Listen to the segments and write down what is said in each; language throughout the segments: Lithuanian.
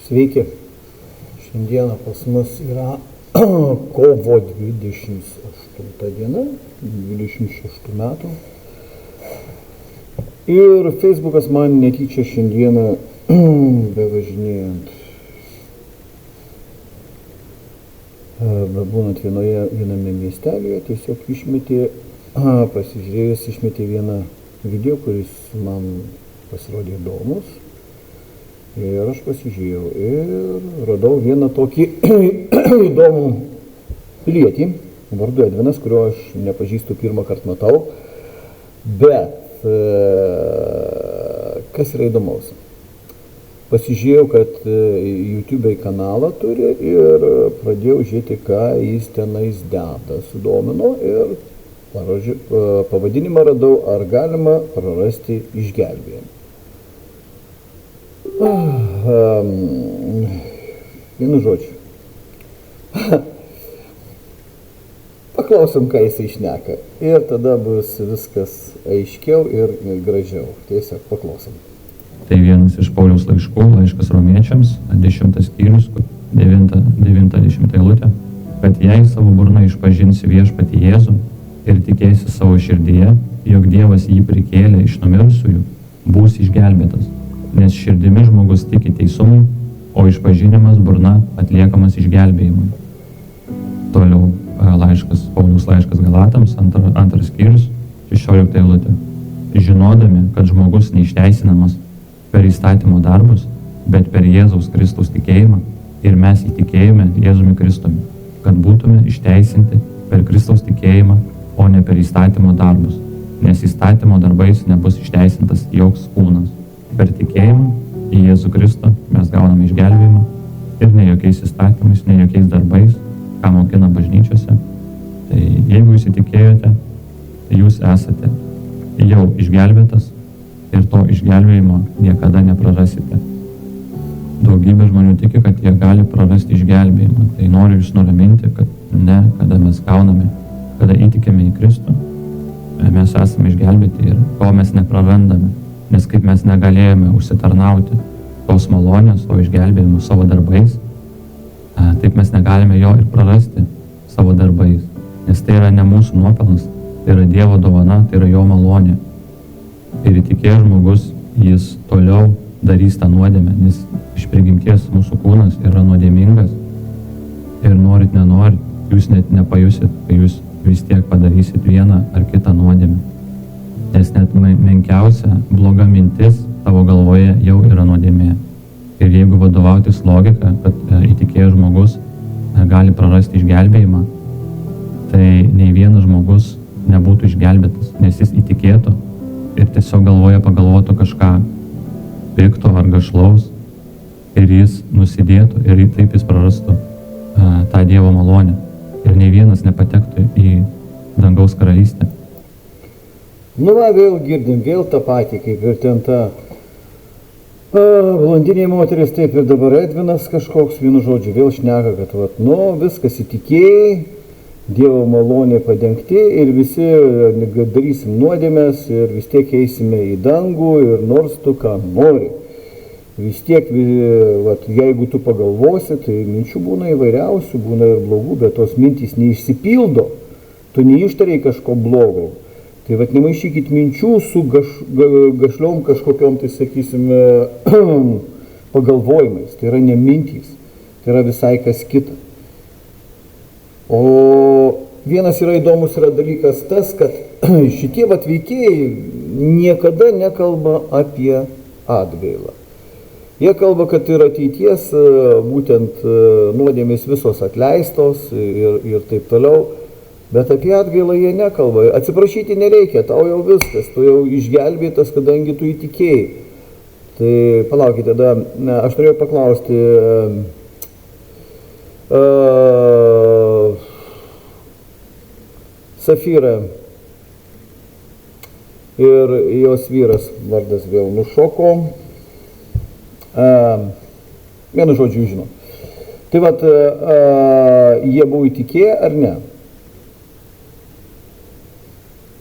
Sveiki. Šiandieną pas mus yra kovo 28 diena, 26 metų. Ir Facebookas man netyčia šiandieną bevažinėjant, būnant viename miestelėje, tiesiog išmetė vieną video, kuris man pasirodė įdomus. Ir aš pasižiūrėjau ir radau vieną tokį įdomų pilietį, vardu Edvinas, kurio aš nepažįstu, pirmą kartą matau. Bet kas yra įdomaus? Pasižiūrėjau, kad YouTube kanalą turi ir pradėjau žiūrėti, ką jis tenais deda. Sudomino ir pavadinimą radau, ar galima prarasti išgelbėjimą. Vienu žodžiu. Paklausom, ką jisai šneka. Ir tada bus viskas aiškiau ir gražiau. Tiesiog paklausom. Tai vienas iš Pauliaus laiškų, laiškas romiečiams, 10 skyrius, 9-10 eilutė, kad jei savo burna išpažinsi viešpatį Jėzų ir tikėsi savo širdyje, jog Dievas jį prikėlė iš numirusiųjų, būsi išgelbėtas. Nes širdimi žmogus tiki teisumui, o išpažinimas burna atliekamas išgelbėjimui. Toliau Pauliaus laiškas Galatams, 2 skyrius, 16 eilutė. Žinodami, kad žmogus neišteisinamas per įstatymo darbus, bet per Jėzaus Kristaus tikėjimą, ir mes įtikėjome Jėzumi Kristumi, kad būtume išteisinti per Kristaus tikėjimą, o ne per įstatymo darbus, nes įstatymo darbais nebus išteisintas joks kūnas. Per tikėjimą į Jėzų Kristų mes gauname išgelbėjimą ir ne jokiais įstatymais, ne jokiais darbais, ką mokina bažnyčiose. Tai jeigu jūs įtikėjote, tai jūs esate jau išgelbėtas ir to išgelbėjimo niekada neprarasite. Daugybė žmonių tiki, kad jie gali prarasti išgelbėjimą. Tai noriu jūs nuraminti, kad ne, kada mes gauname, kada įtikėme į Kristų, mes esame išgelbėti ir ko mes neprarandame. Nes kaip mes negalėjome užsitarnauti tos malonės, to išgelbėjimo savo darbais, taip mes negalime jo ir prarasti savo darbais. Nes tai yra ne mūsų nuopelnas, tai yra Dievo dovana, tai yra jo malonė. Ir įtikėjęs žmogus, jis toliau darys tą nuodėmę, nes iš prigimties mūsų kūnas yra nuodėmingas. Ir norit, nenorit, jūs net nepajusit, kai jūs vis tiek padarysit vieną ar kitą nuodėmę. Nes net menkiausia bloga mintis tavo galvoje jau yra nuodėmė. Ir jeigu vadovautis logika, kad įtikėjęs žmogus gali prarasti išgelbėjimą, tai nei vienas žmogus nebūtų išgelbėtas, nes jis įtikėtų ir tiesiog galvoje pagalvotų kažką pikto ar gašlaus ir jis nusidėtų ir taip jis prarastų tą Dievo malonę. Ir nei vienas nepatektų į dangaus karalystę. Nu va, vėl girdim, vėl tą patį, kaip ir ten ta blondinė moteris, taip ir dabar Edvinas kažkoks, vienu žodžiu, vėl šneka, kad viskas įtikėjai, Dievo malonė padengti ir visi darysim nuodėmės ir vis tiek eisime į dangų ir nors tu ką nori. Vis tiek, jeigu tu pagalvosi, tai minčių būna įvairiausių, būna ir blogų, bet tos mintys neišsipildo, tu neištariai kažko blogo. Tai nemaišykit minčių su gašliom kažkokiom, tai sakysime, pagalvojimais. Tai yra ne mintys, tai yra visai kas kita. O vienas yra įdomus dalykas tas, kad šitie veikėjai niekada nekalba apie atgailą. Jie kalba, kad ir ateities būtent nuodėmės visos atleistos ir taip toliau. Bet apie atgailą jie nekalba. Atsiprašyti nereikia, tau jau viskas, tu jau išgelbėtas, kadangi tu įtikėjai. Tai palaukite, aš norėjau paklausti, Safira ir jos vyras, vardas vėl nušoko, vienu žodžiu žinau. Tai jie buvo įtikėję ar ne?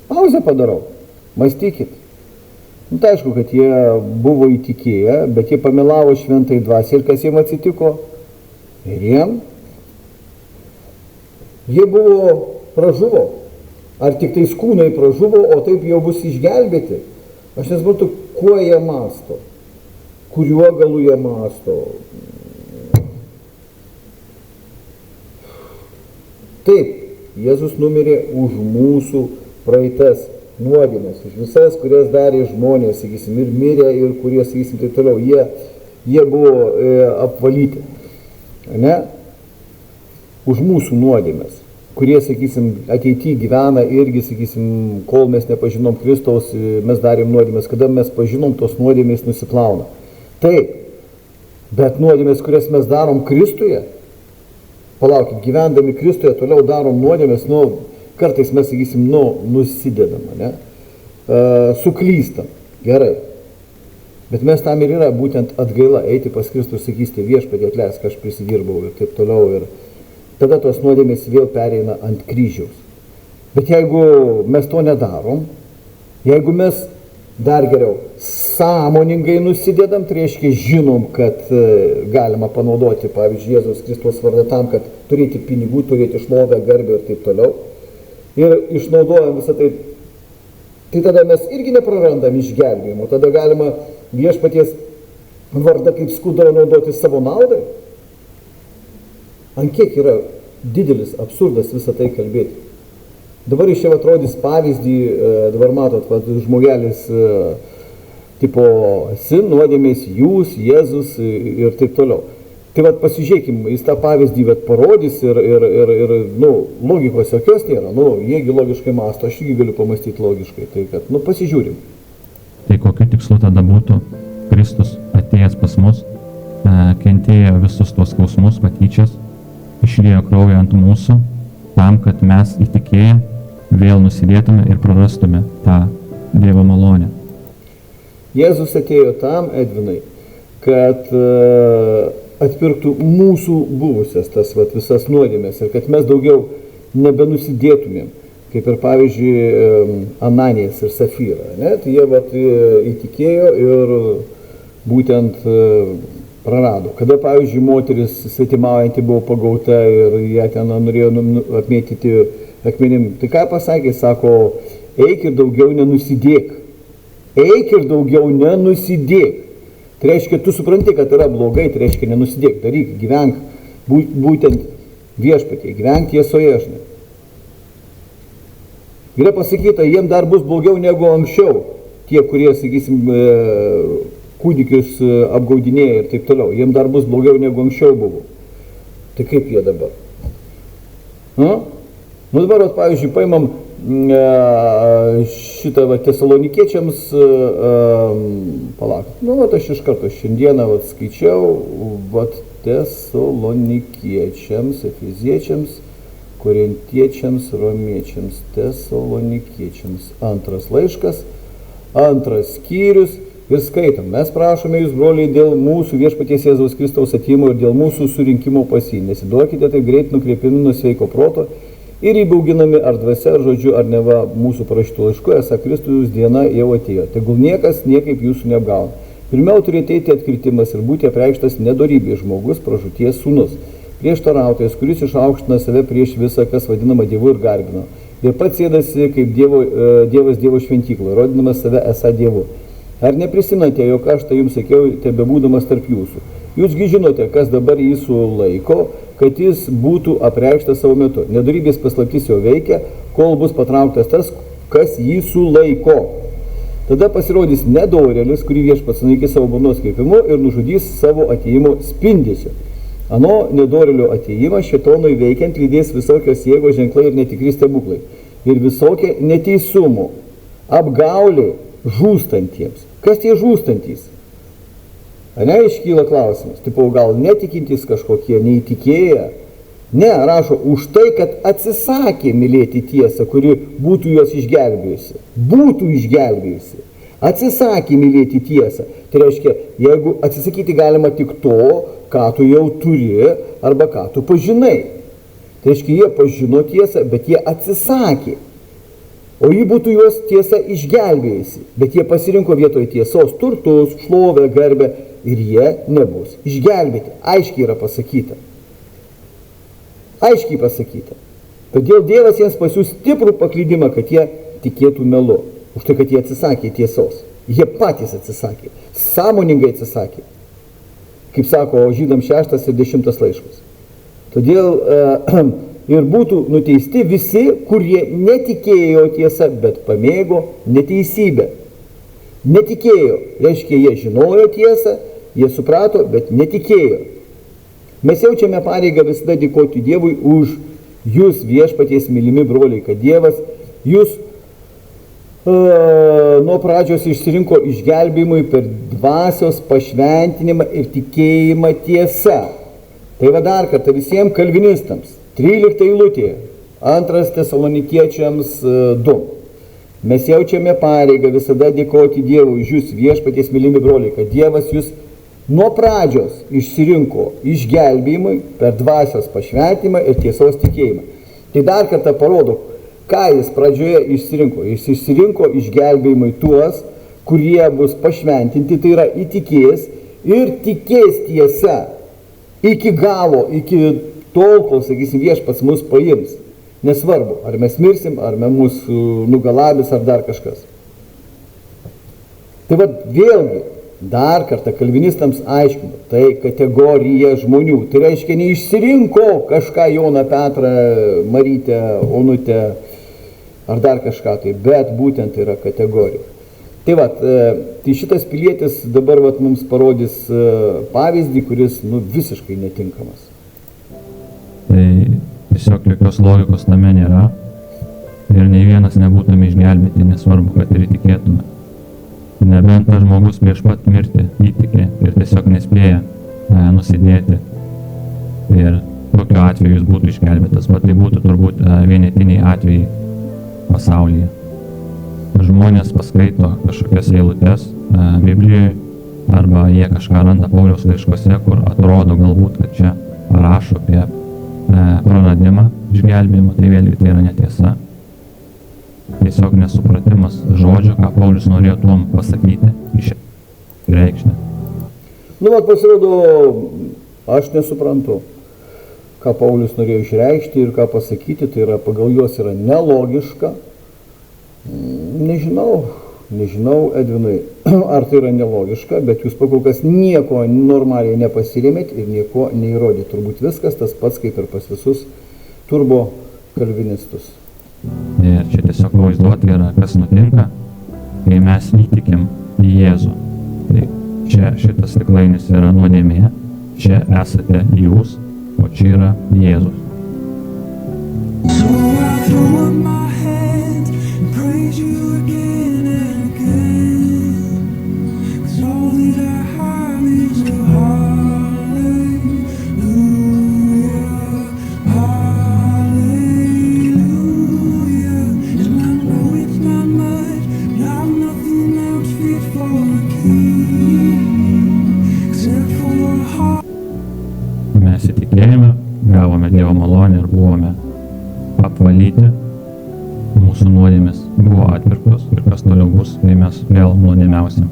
Pauzę padarau, mąstykit. Nu, tai aišku, kad jie buvo įtikėję, bet jie pamelavo šventai dvasiai ir kas jiems atsitiko? Ir jie buvo pražuvo. Ar tik tais kūnai pražuvo, o taip jau bus išgelbėti? Aš nesuprantu, kuo jie mąsto, kuriuo galu jie mąsto. Taip, Jėzus numirė už mūsų praeitas nuodėmes, už visas, kurias darė žmonės, sakysim, ir mirė, ir kurie, sakysim, taip toliau, jie buvo apvalyti, ne? Už mūsų nuodėmes, kurie, sakysim, ateityje gyvena irgi, sakysim, kol mes nepažinom Kristaus, mes darėm nuodėmes, kada mes pažinom, tos nuodėmės nusiplauna. Taip, bet nuodėmės, kurias mes darom Kristuje, palaukit, gyvendami Kristuje, toliau darom nuodėmės, kartais mes, sakysim, nusidedam, ne? Suklystam, gerai. Bet mes tam ir yra būtent atgaila, eiti pas Kristų ir sakyti, viešpatie atleisk, aš prisidirbau ir taip toliau. Ir tada tos nuodėmės vėl pereina ant kryžiaus. Bet jeigu mes to nedarom, jeigu mes dar geriau sąmoningai nusidedam, tai reiškia žinom, kad galima panaudoti, pavyzdžiui, Jėzaus Kristaus vardą tam, kad turėti pinigų, turėti šlovę, garbę ir taip toliau. Ir išnaudojam visą tai, tai tada mes irgi neprarandam išgelbėjimo, tada galima viešpaties vardą kaip skudą naudoti savo naudai. Ant kiek yra didelis absurdas visą tai kalbėti. Dabar iš čia atrodys pavyzdį, dabar matot, žmogelis tipo sin, nuodėmės, jūs, Jėzus ir taip toliau. Tai pasižiūrėkim, jis tą pavyzdį parodys ir logikos jokios nėra. Jiegi logiškai mąsto, aš irgi galiu pamastyti logiškai. Tai kad, pasižiūrim. Tai kokiu tikslu tada būtų Kristus atėjęs pas mus, kentėjo visus tuos skausmus, patyčias, išliejo kraują ant mūsų, tam, kad mes įtikėję vėl nusidėtume ir prarastume tą Dievo malonę. Jėzus atėjo tam, Edvinai, kad atpirktų mūsų buvusias tas visas nuodėmės ir kad mes daugiau nebenusidėtumėm, kaip ir pavyzdžiui Ananijas ir Safyra. Ne? Tai jie įtikėjo ir būtent prarado. Kada, pavyzdžiui, moteris svetimaujanti buvo pagauta ir ją ten norėjo apmėtyti akmenim, tai ką pasakė, sako, eik ir daugiau nenusidėk. Eik ir daugiau nenusidėk. Tai reiškia, tu supranti, kad yra blogai, tai reiškia, nenusidėk, daryk, gyvenk būtent viešpatie, gyvenk tiesoje, žinai. Yra pasakyta, jiem dar bus blogiau negu anksčiau, tie, kurie, sakysim, kūdikius apgaudinėja ir taip toliau, jiem dar bus blogiau negu anksčiau buvo. Tai kaip jie dabar? Dabar, pavyzdžiui, paimam šitą tesalonikiečiams, palauk, aš iš karto šiandieną skaičiau, tesalonikiečiams, efeziečiams, korintiečiams, romiečiams, tesalonikiečiams, 2 laiškas, 2 skyrius ir skaitom. Mes prašome jūs, broliai, dėl mūsų viešpaties Jėzaus Kristaus atėjimo ir dėl mūsų surinkimo pas jį. Nesiduokite taip greit nukreipimi nuo sveiko proto ir įbauginami ar dvasia, ar žodžiu, ar neva mūsų parašytų laiškų, esą Kristus diena jau atėjo. Tegul niekas niekaip jūsų neapgauna. Pirmiau turi ateiti atkritimas ir būti apreikštas nedorybės žmogus, pražūties sūnus, prieštarautojas, kuris išaukština save prieš visą, kas vadinama Dievu ir garbina. Ir pats sėdasi kaip Dievas Dievo šventykloje, rodinamas save esą Dievu. Ar neprisimenate, jog aš tai jums sakiau, tebebūdamas tarp jūsų? Jūsgi žinote, kas dabar jį sulaiko, kad jis būtų apreikštas savo metu. Nedorybės paslaptis jau veikia, kol bus patrauktas tas, kas jį sulaiko. Tada pasirodys nedorėlis, kurį viešpats sunaikys savo burnos kreipimu ir nužudys savo atėjimo spindesiu. Ano nedorėlio atėjimą šėtonui veikiant lydės visokios jėgos ženklai ir netikri stebuklai. Ir visokie neteisumo, apgaulė žūstantiems. Kas tie žūstantys? Ne, iškyla klausimas. Tipo, gal netikintys kažkokie, neįtikėję? Ne, rašo, už tai, kad atsisakė mylėti tiesą, kuri būtų juos išgelbėjusi. Būtų išgelbėjusi. Atsisakė mylėti tiesą. Tai reiškia, jeigu atsisakyti galima tik to, ką tu jau turi arba ką tu pažinai. Tai reiškia, jie pažino tiesą, bet jie atsisakė. o ji būtų juos tiesa išgelbėjusi. Bet jie pasirinko vietoj tiesos turtus, šlovę, garbę ir jie nebus išgelbėti. Aiškiai yra pasakyta. Aiškiai pasakyta. Todėl Dievas jiems pasiūs stiprų paklydimą, kad jie tikėtų melu. Už tai, kad jie atsisakė tiesos. Jie patys atsisakė. Sąmoningai atsisakė. Kaip sako Žydams 6 ir 10 laiškus. Todėl ir būtų nuteisti visi, kurie netikėjo tiesą, bet pamėgo neteisybę. Netikėjo, reiškia, jie žinojo tiesą, jie suprato, bet netikėjo. Mes jaučiame pareigą visada dėkoti Dievui už jūs viešpaties mylimi broliai, kad Dievas jūs nuo pradžios išsirinko išgelbėjimui per dvasios pašventinimą ir tikėjimą tiesa. Tai va dar kartą visiems kalvinistams, 13 eilutė, 2 Tesalonikiečiams 2. Mes jaučiame pareigą visada dėkoti Dievui už jūs viešpaties mylimi broliai, kad Dievas jūs nuo pradžios išsirinko išgelbėjimui per dvasios pašventimą ir tiesos tikėjimą. Tai dar kartą parodo, ką jis pradžioje išsirinko. Jis išsirinko išgelbėjimui tuos, kurie bus pašventinti, tai yra įtikės ir tikės tiesa iki galo, iki tol, kol, sakysim, viešpats mus paims. Nesvarbu, ar mes mirsim, ar mus nugalabis, ar dar kažkas. Tai va vėlgi, dar kartą kalvinistams aiškinu, tai kategorija žmonių. Tai reiškia, neišsirinko kažką Joną, Petrą, Marytę, Onutę ar dar kažką tai, bet būtent tai yra kategorija. Tai va, tai šitas pilietis dabar va, mums parodys pavyzdį, kuris visiškai netinkamas. Tai tiesiog jokios logikos tame nėra ir nei vienas nebūtume išgelbėti, nesvarbu, kad ir įtikėtume. Nebent tas žmogus prieš pat mirtį įtikė ir tiesiog nespėja nusidėti. Ir tokiu atveju jis būtų išgelbėtas, bet tai būtų turbūt vienetiniai atvejai pasaulyje. Žmonės paskaito kažkokias eilutes Biblijoje arba jie kažką randa Pauliaus laiškuose, kur atrodo galbūt, kad čia rašo apie praradimą, išgelbėjimą, tai vėlgi tai yra netiesa. Tiesiog nesupratimas žodžio, ką Paulius norėjo tuom pasakyti, reikšti. Pasirodo, aš nesuprantu, ką Paulius norėjo išreikšti ir ką pasakyti, tai yra pagal juos yra nelogiška. Nežinau, Edvinai, ar tai yra nelogiška, bet jūs pakol kas nieko normaliai nepasirėmėt ir nieko neįrodėt. Turbūt viskas tas pats kaip ir pas visus turbo kalvinistus. Ir čia tiesiog vaizduoti yra, kas nutinka, kai mes įtikim į Jėzų. Tai čia šitas stiklainis yra nuodėmė, čia esate jūs, o čia yra Jėzus. So I throw up my hands and praise you again and again, 'cause all that I have is a hallelujah, hallelujah. And I know it's not much, but I've nothing else fit for a king, except for a heart. Mes įtikėjome, gavome Dievo malonę ir buvome apvalyti, mūsų nuodėmės buvo atpirktos ir kas toliau bus, kai mes vėl nuodėmiausim.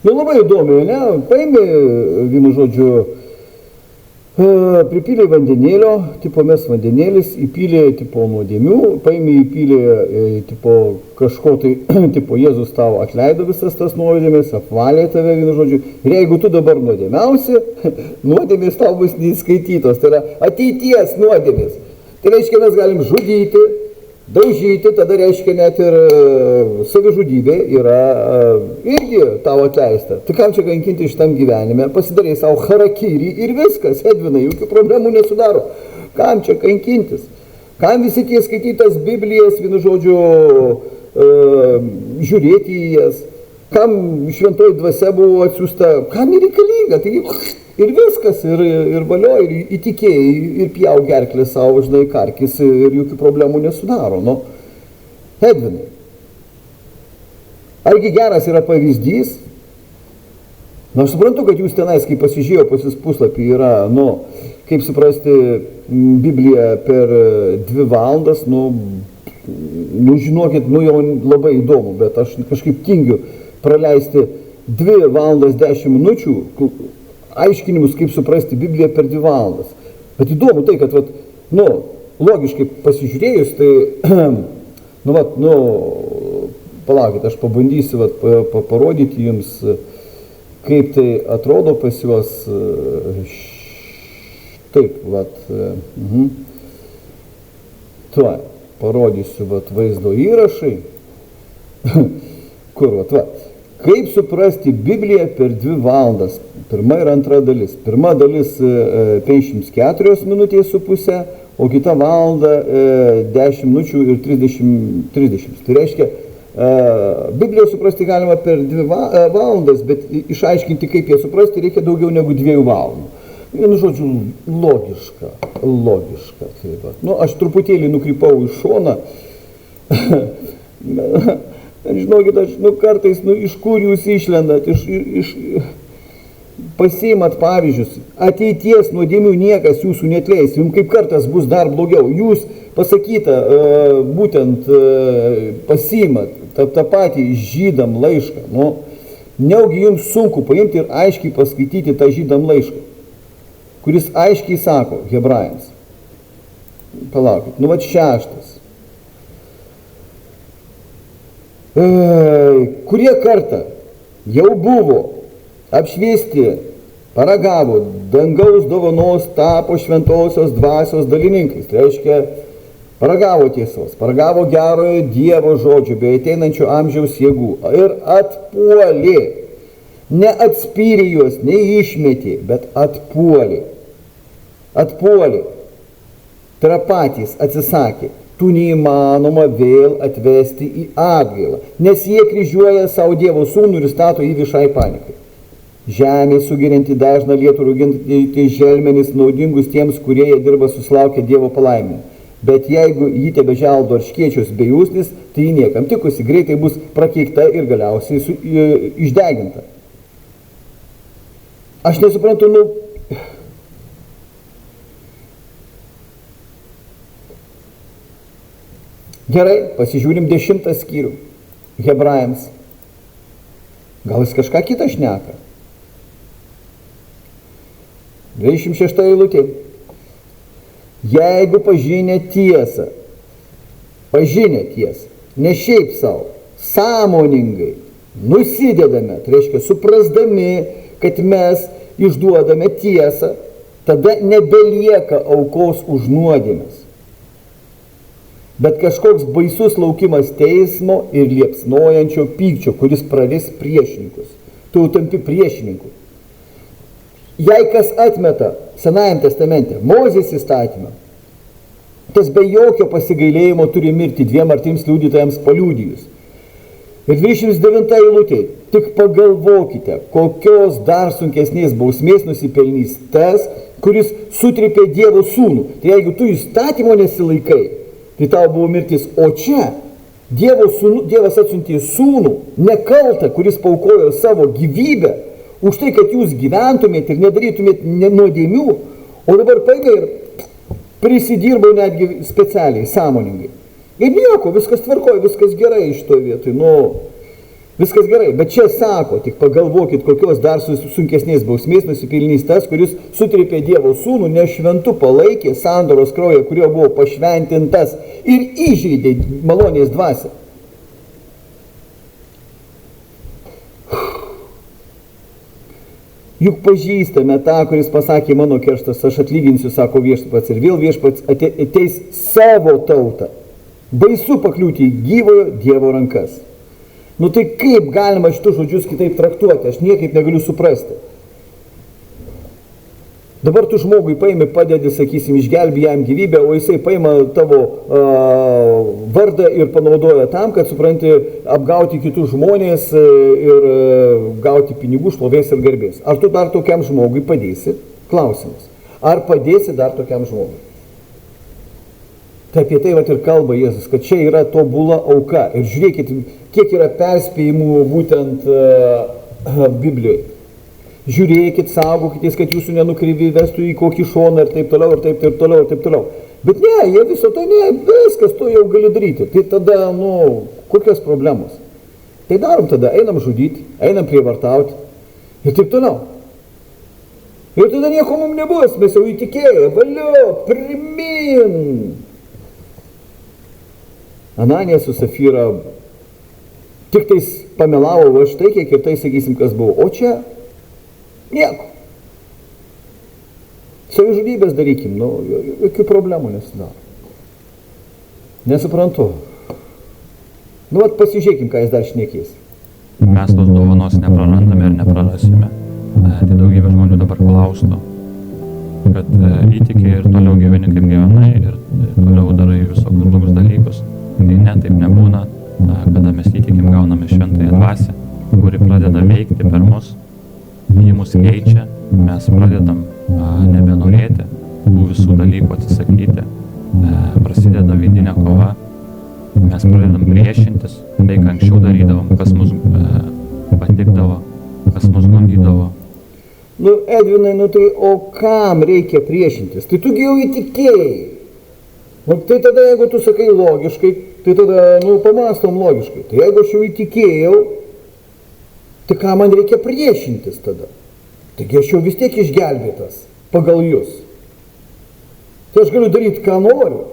Labai įdomu, ne? Paėmė, vienu žodžiu, pripylė vandenėlio, tipo mes vandenėlis, įpylė tipo nuodėmių, paėmė įpylė tipo kažko tai, tipo Jėzus tau atleido visas tas nuodėmės, apvalė tave, vienu žodžiu. Ir jeigu tu dabar nuodėmiausi, nuodėmės tau bus neįskaitytos, tai yra ateities nuodėmės. Tai reiškia, mes galim žudyti, daužyti, tada reiškia net ir savižudybė yra irgi tau atleista. Tai kam čia kankinti šitam gyvenime, pasidarai savo harakirį ir viskas, Edvinai, jokių problemų nesudaro. Kam čia kankintis? Kam visi tie skaitytas Biblijas, vienu žodžiu, žiūrėti į jas? Kam šventoji dvasia buvo atsiųsta? Kam ir reikalinga? Tai ir viskas, ir valio, ir įtikėjai, ir pjau gerklę savo, žinai, karkis ir jokių problemų nesudaro. Nu. Edvinai, argi geras yra pavyzdys? Na, aš suprantu, kad jūs tenais, kai pasižiūrėjau pas jūs puslapį, yra, kaip suprasti Bibliją per 2 valandas, žinokit, jau labai įdomu, bet aš kažkaip tingiu praleisti 2 valandas 10 minučių aiškinimus, kaip suprasti Bibliją per 2 valandas. Bet įdomu tai, kad, logiškai pasižiūrėjus, tai, palaukit, aš pabandysiu parodyti jums, kaip tai atrodo pas juos. Taip, tuo, parodysiu, vaizdo įrašai. Kur, kaip suprasti Bibliją per 2 valandas. Pirma ir antra dalis. Pirma dalis 54 minutės su pusė, o kita valanda 10 minučių ir 30. Tai reiškia, Bibliją suprasti galima per 2 valandas, bet išaiškinti, kaip ją suprasti, reikia daugiau negu 2 valandų. Vienu žodžiu, logiška. Aš truputėlį nukrypau į šoną. Žinokit, kartais, iš kur jūs išlendat, pasiimat pavyzdžius, ateities nuodėmių niekas jūsų neatleis, jums kaip kartas bus dar blogiau, jūs pasakyta, būtent pasiimat tą patį žydam laišką, neugi jums sunku paimti ir aiškiai paskaityti tą žydam laišką, kuris aiškiai sako hebrajams, palaukit, 6. Kurie kartą jau buvo apšviesti, paragavo dangaus dovanos, tapo šventosios dvasios dalininkais. Tai reiškia, paragavo tiesos, paragavo gerojo Dievo žodžio, bei ateinančio amžiaus jėgų. Ir atpuolė. Neatspyrė juos, neišmetė, bet atpuolė. Atpuolė. Tai yra patys atsisakė. Tų neįmanoma vėl atvesti į atgailą, nes jie kryžiuoja savo Dievo sūnų ir stato jį viešai panikai. Žemė sugerianti dažną lietų rūginti želmenis naudingus tiems, kurie jie dirba susilaukia Dievo palaiminimo. Bet jeigu jį tebeželdo arškiečios bei usnis, tai jį niekam tikusi, greitai bus prakeikta ir galiausiai išdeginta. Aš nesuprantu, Gerai, pasižiūrim 10 skyrių hebrajams. Gal jis kažką kitą šneka? 26 eilutė. Jeigu pažinę tiesą, ne šiaip savo, sąmoningai, nusidedame, tai reiškia suprasdami, kad mes išduodame tiesą, tada nebelieka aukos už nuodėmes. Bet kažkoks baisus laukimas teismo ir liepsnojančio pykčio, kuris praris priešininkus. Tu tampi priešininku. Jei kas atmeta Senajam testamente Mozės įstatymą, tas be jokio pasigailėjimo turi mirti 2 ar 3 liudytojams paliudijus. Ir 29 eilutė, tik pagalvokite, kokios dar sunkesnės bausmės nusipelnys tas, kuris sutrėpė Dievo sūnų. Tai jeigu tu įstatymo nesilaikai, tai tau buvo mirtis. O čia Dievas atsiuntė sūnų, nekaltą, kuris paaukojo savo gyvybę, už tai, kad jūs gyventumėt ir nedarytumėt nuodėmių, o dabar paėmė ir prisidirbo netgi specialiai, sąmoningai. Ir nieko, viskas tvarkoja, viskas gerai iš to vietoj, viskas gerai. Bet čia sako, tik pagalvokit, kokios dar sunkesnės bausmės nusipelnys tas, kuris sutrėpė Dievo sūnų, nešventu palaikė sandoros kraują, kurio buvo pašventintas ir įžeidė malonės dvasią. Juk pažįstame tą, kuris pasakė, mano kerštas aš atlyginsiu, sako viešpats, ir vėl viešpats ateis savo tautą. Baisu pakliūti į gyvojo Dievo rankas. Tai kaip galima šitus žodžius kitaip traktuoti, aš niekaip negaliu suprasti. Dabar tu žmogui paimi, padedi, sakysim, išgelbė jam gyvybę, o jisai paima tavo vardą ir panaudoja tam, kad, supranti, apgauti kitus žmonės ir gauti pinigų, šlovės ir garbės. Ar tu dar tokiam žmogui padėsi? Klausimas. Ar padėsi dar tokiam žmogui? Tai apie tai vat ir kalba Jėzus, kad čia yra tobula auka. Ir žiūrėkit, kiek yra perspėjimų būtent Biblijoje. Žiūrėkit, saugokitės, kad jūsų nenukryvi vestų į kokį šoną ir taip toliau, ir taip toliau, ir taip toliau. Bet ne, jie viso to ne, viskas tu jau gali daryti. Tai tada, kokios problemos? Tai darom tada, einam žudyti, einam prievartauti ir taip toliau. Ir tada nieko mums nebus, mes jau įtikėję, valio, primin. Ananija su Safyra tik tais pamelavo, va štai kiek ir tai sakysim, kas buvo. O čia nieko. Savižudybės darykim, jokių problemų nesidaro. Nesuprantu. Vat pasižiūrėkim, ką jis dar šnekės. Mes tos dovanos neprarandame ir neprarasime. Tai daugybė žmonių dabar klaustų, kad įtiki ir toliau gyveni kaip gyvenai ir toliau darai visokius blogus dalykus. Tai ne, taip nebūna. Kada mes įtikim, gauname šventąją dvasią, kuri pradeda veikti per mus, ji mus keičia, mes pradedam nebenorėti tų visų dalykų atsisakyti, prasideda vidinė kova, mes pradedam priešintis, tai ką anksčiau darydavom, kas mus patikdavo, kas mus gundydavo. Edvinai, tai o kam reikia priešintis? Tai tu jau įtikėjai. Tai tada, jeigu tu sakai logiškai, tai tada, pamąstom logiškai. Tai jeigu aš jau įtikėjau, tai ką man reikia priešintis tada? Taigi aš jau vis tiek išgelbėtas pagal jūs. Tai aš galiu daryti, ką noriu.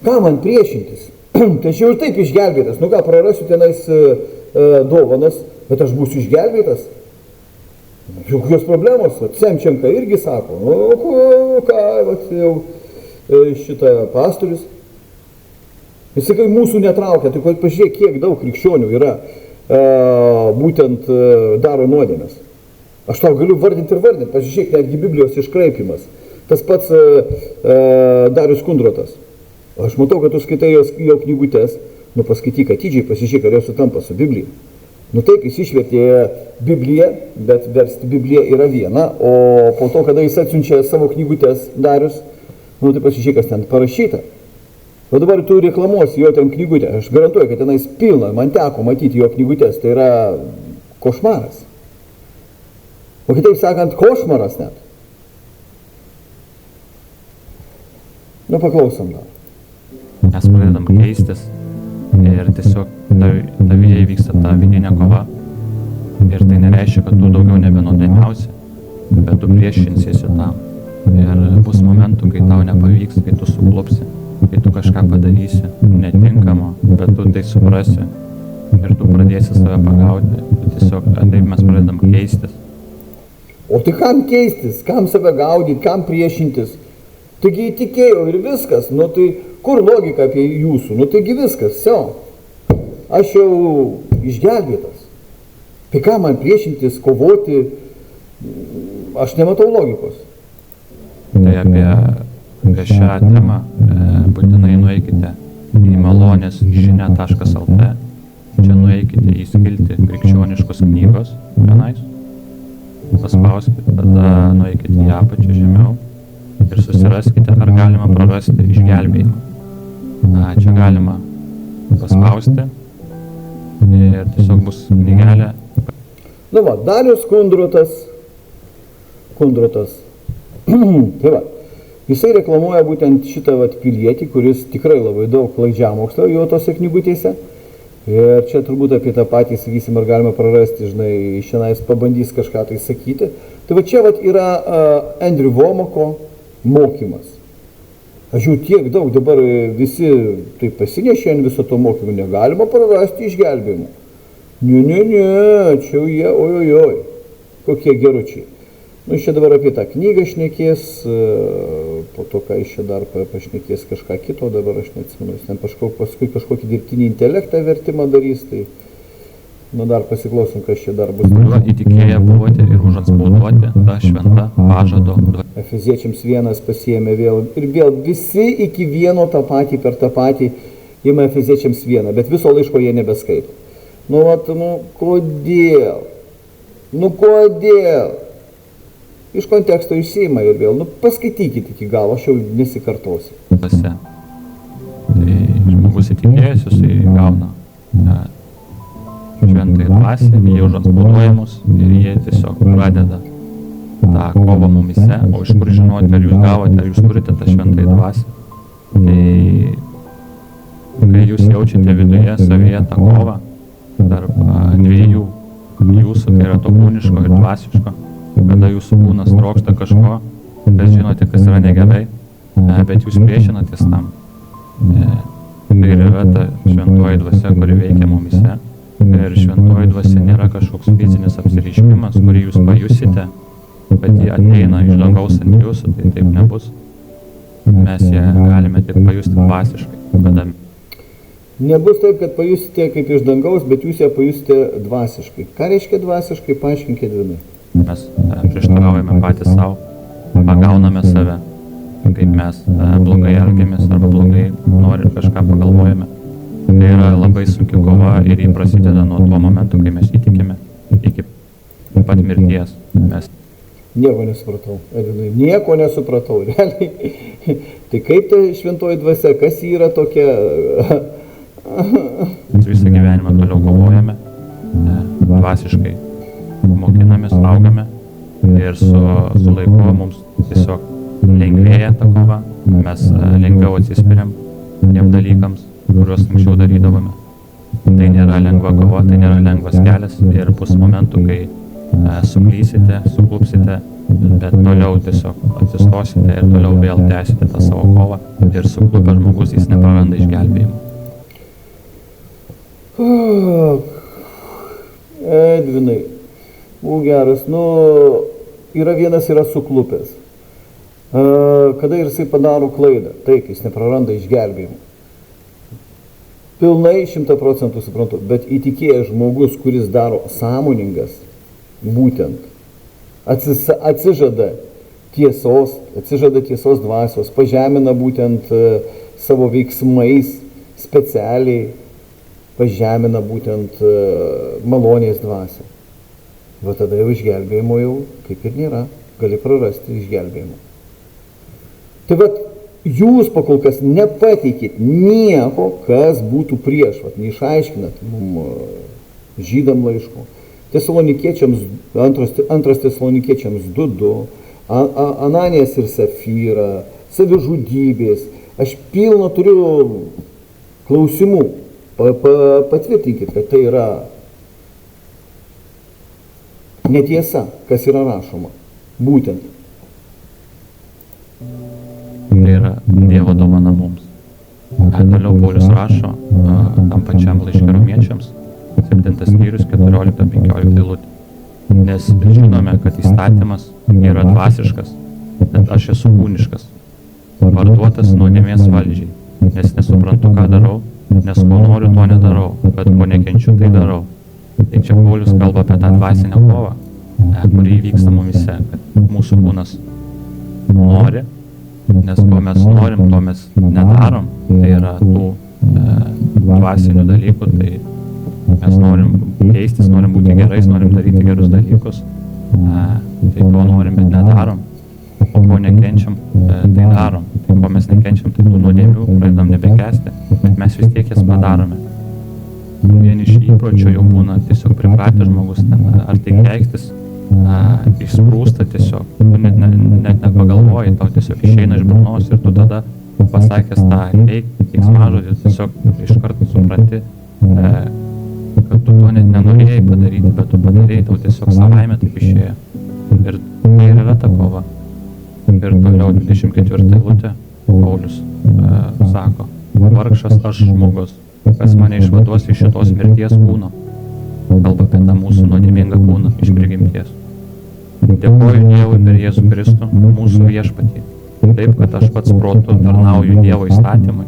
Ką man priešintis? Tai aš jau ir taip išgelbėtas. Ką, prarasiu tenais dovanas, bet aš būsiu išgelbėtas. Jokios problemos, Semčenka irgi sako, jau šitą pastorius. Jis sakai, mūsų netraukia, tai pažiūrėk, kiek daug krikščionių yra, būtent daro nuodėmes. Aš tau galiu vardinti ir vardinti, pažiūrėk, netgi Biblijos iškraipimas. Tas pats Darius Kundrotas. Aš matau, kad tu skaitai jo knygutes, paskaityk atidžiai, pasižiūrėk, ar jos sutampa su Biblija. Taip, jis išvertė Bibliją, bet versti Bibliją yra viena, o po to, kada jis atsiunčia savo knygutes Darius, tai pasižiūrėk, kas ten parašyta. O dabar tu reklamuosi jo ten knygutę, aš garantuoju, kad tenais pilna, man teko matyti jo knygutes, tai yra košmaras. O kitaip sakant, košmaras net. Paklausom dar. Mes pradedam keistis. Ir tiesiog tavyje įvyksta ta vidinė kova. Ir tai nereiškia, kad tu daugiau nebenuodėmiausi, bet tu priešinsiesi tam. Ir bus momentų, kai tau nepavyks, kai tu suklupsi, kai tu kažką padarysi netinkamo, bet tu tai suprasi. Ir tu pradėsi save pagauti. Tiesiog taip mes pradedam keistis. O tai kam keistis, kam save gaudyti, kam priešintis? Taigi įtikėjau ir viskas, tai kur logika apie jūsų? Taigi viskas, aš jau išgelbėtas. Tai ką man priešintis, kovoti, aš nematau logikos. Tai apie šią temą būtinai nueikite į malonės.žinia.lt. Čia nueikite į skiltį krikščioniškos knygos vienais. Paspauskite, tada nueikite į apačią žemiau. Ir susiraskite, ar galima prarasti išgelbėjimą. Čia galima paspausti ir tiesiog bus knygelė. Darius Kundrotas. Tai jisai reklamuoja būtent šitą pilietį, kuris tikrai labai daug klaidžiamokslio jo tose knygutėse. Ir čia turbūt apie tą patį, sakysim, ar galima prarasti, šiandien pabandys kažką tai sakyti. Tai čia yra Andrew Womako mokymas. Aš jau tiek daug dabar visi tai pasinešė ant viso to mokymų, negalima prarasti išgelbėjimų. Ne, čia jie, ojojoj, kokie geručiai. Čia dabar apie tą knygą šnekės, po to, ką čia dar pašnekės kažką kito, dabar aš neatsimenu, jis ten paskui kažkokį dirbtinį intelektą vertimą darys, tai dar pasiklausom, kas čia dar bus. Įtikėję buvote ir užatspauduoti tą šventą pažado. Efeziečiams 1 pasiėmė vėl ir vėl visi iki vieno tą patį per tą patį ima Efeziečiams 1, bet viso laiško jie nebeskaito. Kodėl? Kodėl? iš konteksto išsiima ir vėl, paskaitykite iki galo, aš jau nesikartosiu. Dvasia. Tai žmogus įtikėjęs, jisai gauna šventai dvasią, jie užantspauduojamus ir jie tiesiog pradeda tą kovą mumise, o iš kur žinoti, ar jūs gavote, ar jūs turite tą šventai dvasią. Tai kai jūs jaučiate viduje savyje tą kovą tarp dviejų jūsų, tai yra to kūniško ir dvasiško, kada jūsų kūnas trokšta kažko, bet žinote, kas yra negerai, bet jūs priešinatės tam. Tai yra ta šventoji dvasia, kuri veikia mumise. Ir šventoji dvasia nėra kažkoks fizinis apsireiškimas, kurį jūs pajusite, bet jie ateina iš dangaus ant jūsų, tai taip nebus. Mes ją galime tik pajusti dvasiškai. Kada Nebus taip, kad pajusite kaip iš dangaus, bet jūs ją pajusite dvasiškai. Ką reiškia dvasiškai, paaiškinkite Edvinai. mes prieštaraujame patys savo, pagauname save, kaip mes blogai elgiamės arba blogai nori kažką pagalvojame. Tai yra labai sunki kova ir jį prasideda nuo to momento, kai mes įtikime iki pat mirties. Mes Nieko nesupratau, Edvinai, nieko nesupratau, realiai. Tai kaip ta šventoji dvasia, kas yra tokia? visą gyvenimą toliau kovojame, dvasiškai mokinamės, augame ir su laiku mums tiesiog lengvėja ta kova, mes lengviau atsispiriam tiem dalykams, kuriuos anksčiau darydavome. Tai nėra lengva kova, tai nėra lengvas kelias ir bus momentų, kai suklysite, suklupsite, bet toliau tiesiog atsistosite ir toliau vėl tęsite tą savo kovą ir suklupęs žmogus jis nepraranda išgelbėjimo. Edvinai, būk geras, yra vienas yra suklupęs. Kada jisai padaro klaidą, taip, jis nepraranda išgelbėjimo. Pilnai 100% suprantu, bet įtikėjęs žmogus, kuris daro sąmoningas, būtent atsižada tiesos dvasios, pažemina būtent savo veiksmais specialiai, pažemina būtent malonės dvasią. Va tada jau išgelbėjimo jau kaip ir nėra, gali prarasti išgelbėjimo. Tai va, jūs pakol kas nepateikit nieko, kas būtų prieš, va, neišaiškinat žydam laiško. Tesalonikiečiams, antras Tesalonikiečiams 2:2, Ananijas ir Safyra, savižudybės. Aš pilno turiu klausimų. Patvirtinkit, kad tai yra netiesa, kas yra rašoma. Būtent. Tai yra Dievo dovana mums. Toliau Paulius rašo tam pačiam laiške Romiečiams, 7 skyrius, 14-15 eilutė. Nes žinome, kad įstatymas yra dvasiškas, bet aš esu kūniškas, parduotas nuodėmės valdžiai, nes nesuprantu, ką darau, nes ko noriu, to nedarau, bet ko nekenčiu, tai darau. Tai čia Paulius kalba apie tą dvasinę kovą, kuri vyksta mumise, kad mūsų kūnas nori, nes ko mes norim, to mes nedarom, tai yra tų dvasinių dalykų, tai mes norim keistis, norim būti gerais, norim daryti gerus dalykus, tai ko norim, bet nedarom, o ko nekenčiam, tai darom, ko mes nekenčiam, tai tų nuodėmių pradedam nebekęsti, bet mes vis tiek jas padarome. Vien iš įpročio jau būna tiesiog pripratęs žmogus, ar tai keiktis, išsprūsta tiesiog, tu net nepagalvoji, tau tiesiog išeina iš burnos ir tu tada pasakęs tą keiksmažodį tiesiog iš karto supranti, kad tu to net nenorėjai padaryti, bet tu padarėjai, tau tiesiog savaime taip išėjo. Ir tai yra ta kova. Ir toliau 24 eilutė Paulius sako, vargšas aš žmogus, kas mane išvaduos iš šitos mirties kūno. Kalba apie tą mūsų nuodėmingą kūną iš prigimties. Dėkoju Dievui per Jėzų Kristų, mūsų viešpatį, taip, kad aš pats protu tarnauju Dievo įstatymui,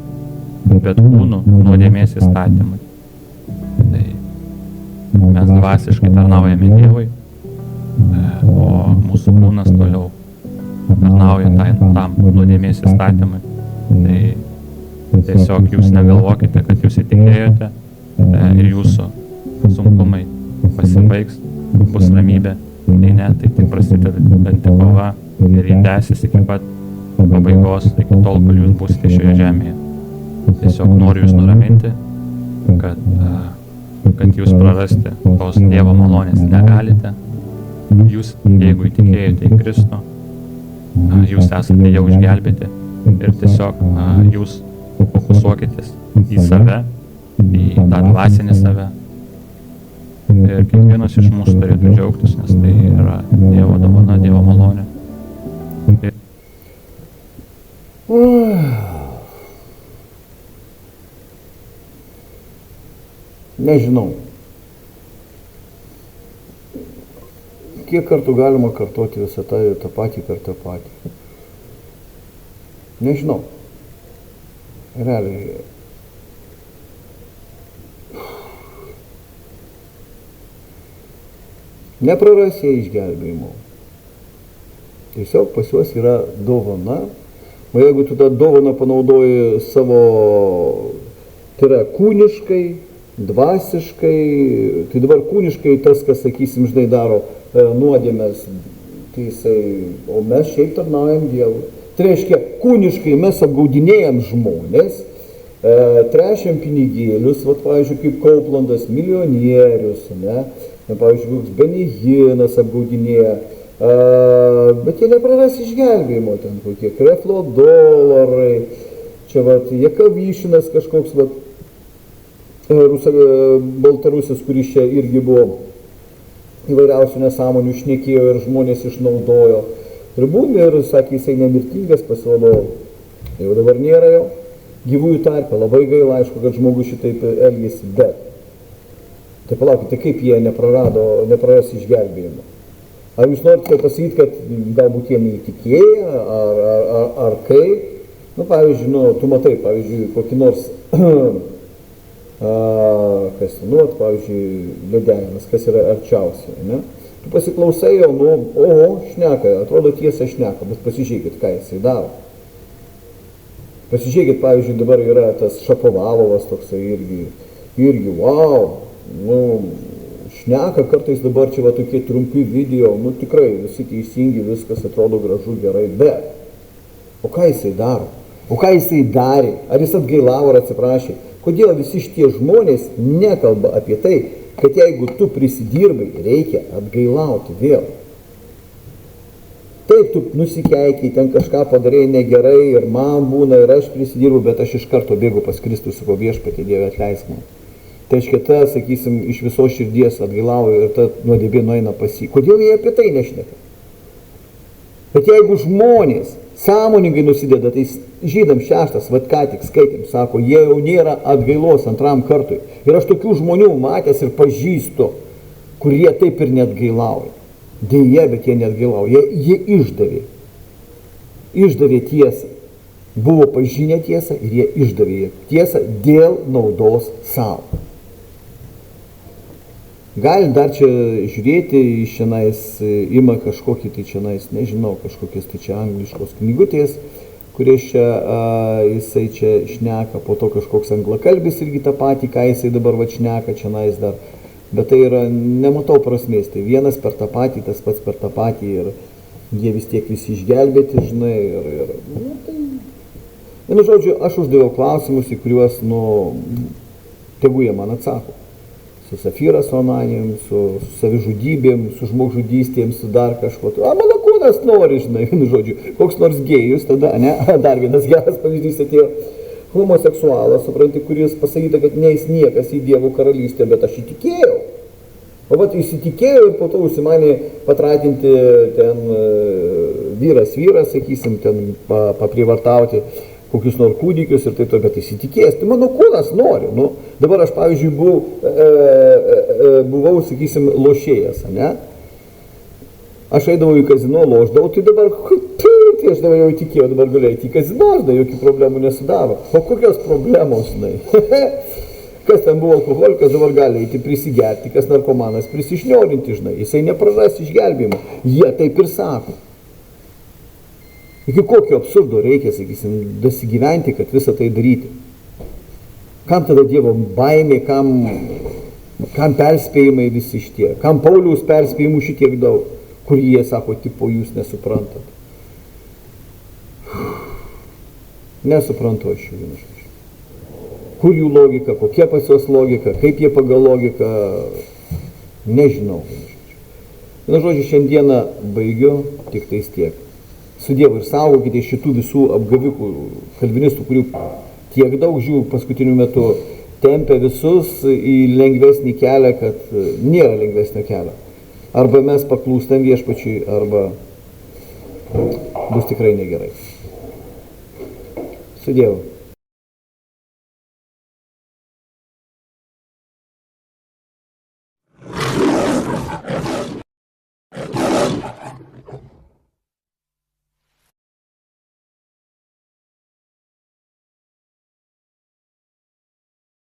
bet kūnu nuodėmės įstatymui. Tai mes dvasiškai tarnaujame Dievui, o mūsų kūnas toliau tarnauja tam nuodėmės įstatymui. Tai tiesiog jūs negalvokite, kad jūs įtikėjote ir jūsų sunkumai pasibaigs, bus ramybė nei ne, tai prasideda danti kova ir jį tęsis iki pat pabaigos, iki tol, kol jūs būsite šioje žemėje. Tiesiog noriu jūs nuraminti, kad jūs prarasti tos Dievo malonės negalite. Jūs, jeigu įtikėjote į Kristų, jūs esate jau išgelbėti ir tiesiog jūs fokusuokitės į save, į tą dvasinį save. Ir kiekvienas iš mūsų turėtų džiaugtis, nes tai yra Dievo dovana, Dievo malonė. Nežinau. Kiek kartų galima kartoti visą tą patį per tą patį? Nežinau. Realiai. Nepraras jie išgelbėjimo. Tiesiog pas juos yra dovana. O jeigu tu tą dovaną panaudoji savo, tai yra kūniškai, dvasiškai, tai dabar kūniškai tas, kas, sakysim, žinai, daro nuodėmės, tai jisai, o mes šiaip tarnaujam Dievui. Tai reiškia, kūniškai mes apgaudinėjam žmonės, trešiam pinigėlius, vat, pavyzdžiui, kaip Kauplandas, milijonierius, ne, pavyzdžiui, koks Benihinas apgaudinėja, bet jie nepraras išgelbėjimo, ten kokie Kreflo dolarai, čia vat, Jekavyšinas kažkoks, vat, Baltarusis, kuris čia irgi buvo įvairiausių nesąmonių šnekėjo ir žmonės išnaudojo. Ir būdė, ir sakė, jisai nemirtingas, pasirodo, jau dabar nėra jo gyvųjų tarpe. Labai gaila, aišku, kad žmogus šitaip elgėsi, bet. Tai palaukite, kaip jie nepraras išgelbėjimo? Ar jūs norite pasakyti, kad galbūt jie neįtikėję, ar kaip? Nu, pavyzdžiui, tu matai, pavyzdžiui, kokį nors kas, pavyzdžiui, Liudejanas, kas yra arčiausiai, ne? Tu pasiklausai jo, šneka, atrodo tiesą šneka, bet pasižiūrėkit, ką jisai daro. Pasižiūrėkit, pavyzdžiui, dabar yra tas Šapovalovas toksai irgi, wow, šneka kartais dabar čia va tokie trumpi video, tikrai visi teisingi, viskas atrodo gražu, gerai, bet o ką jisai daro? O ką jisai darė? Ar jis atgailavo ar atsiprašė? Kodėl visi šitie žmonės nekalba apie tai, kad jeigu tu prisidirbai, reikia atgailauti vėl? Taip, tu nusikeikiai, ten kažką padarėjai negerai ir man būna ir aš prisidirbu, bet aš iš karto bėgu pas Kristų, sakau, Viešpatie Dieve, atleisk man. Tai reiškia, ta, sakysim, iš visos širdies atgailauja ir ta nuodėmė nueina pas jį. Kodėl jie apie tai nešneka? Bet jeigu žmonės sąmoningai nusideda, tai Žydams 6, vat ką tik skaitėm, sako, jie jau nėra atgailos antram kartui. Ir aš tokių žmonių matęs ir pažįstu, kurie taip ir neatgailauja. Deja, bet jie neatgailauja. Jie išdavė tiesą. Buvo pažinę tiesą ir jie išdavė tiesą dėl naudos savo. Gali dar čia žiūrėti, iš šiandien ima kažkokį, tai šiandien, nežinau, kažkokias tai čia angliškos knygutės, kurie jisai čia šneka, po to kažkoks anglakalbis irgi tą patį, ką jisai dabar va šneka, šiandien dar. Bet tai yra, nematau prasmės, tai vienas per tą patį, tas pats per tą patį ir jie vis tiek visi išgelbėti, žinai, tai... Vienu žodžiu, aš uždaviau klausimus, į kuriuos, tegu jie man atsako. Su Safira Sonanijom, su savižudybėm, su žmogžudystėm, su dar kažko. Mano kūnas nori, žinai, vienu žodžiu, koks nors gėjus tada, ne? Dar vienas geras pavyzdys atėjo. Homoseksualas, supranti, kuris pasakyta, kad neis niekas į Dievo karalystę, bet aš įtikėjau. O vat įsitikėjau ir po to užsimanė patratinti ten vyras, sakysim, ten paprievartauti kokius nors kūdikius ir taip, bet įsitikėjęs. Tai mano kūnas nori. Dabar aš, pavyzdžiui, buvau, sakysim, lošėjas, ne? Aš eidavau į kazino, lošdavau, tai dabar, tai aš dabar jau įtikėjau, dabar galiu eiti į kazino, žinai, jokių problemų nesudaro. O kokios problemos, žinai? Kas ten buvo alkoholikas, dabar gali eiti prisigerti, kas narkomanas prisišniorinti, žinai, jisai nepraras išgelbėjimo. Jie taip ir sako. Iki kokio absurdo reikia, sakysim, dasigyventi, kad visą tai daryti. Kam tada Dievo baimė, kam perspėjimai visi šitie, kam Pauliaus perspėjimų šitiek daug. kur jie sako, tipo, jūs nesuprantat. Nesuprantu aš jų, vienu žodžiu. Kur jų logika, kokia pas juos logika, kaip jie pagal logiką, nežinau. Vienu žodžiu, šiandieną baigiu, tik tais tiek. Su Dievu ir saugokite šitų visų apgavikų, kalvinistų, kurių tiek daug žiūrų paskutiniu metu tempia visus į lengvesnį kelią, kad nėra lengvesnio kelio. Arba mes paklūstam viešpačiui, arba bus tikrai negerai. Su Dievu.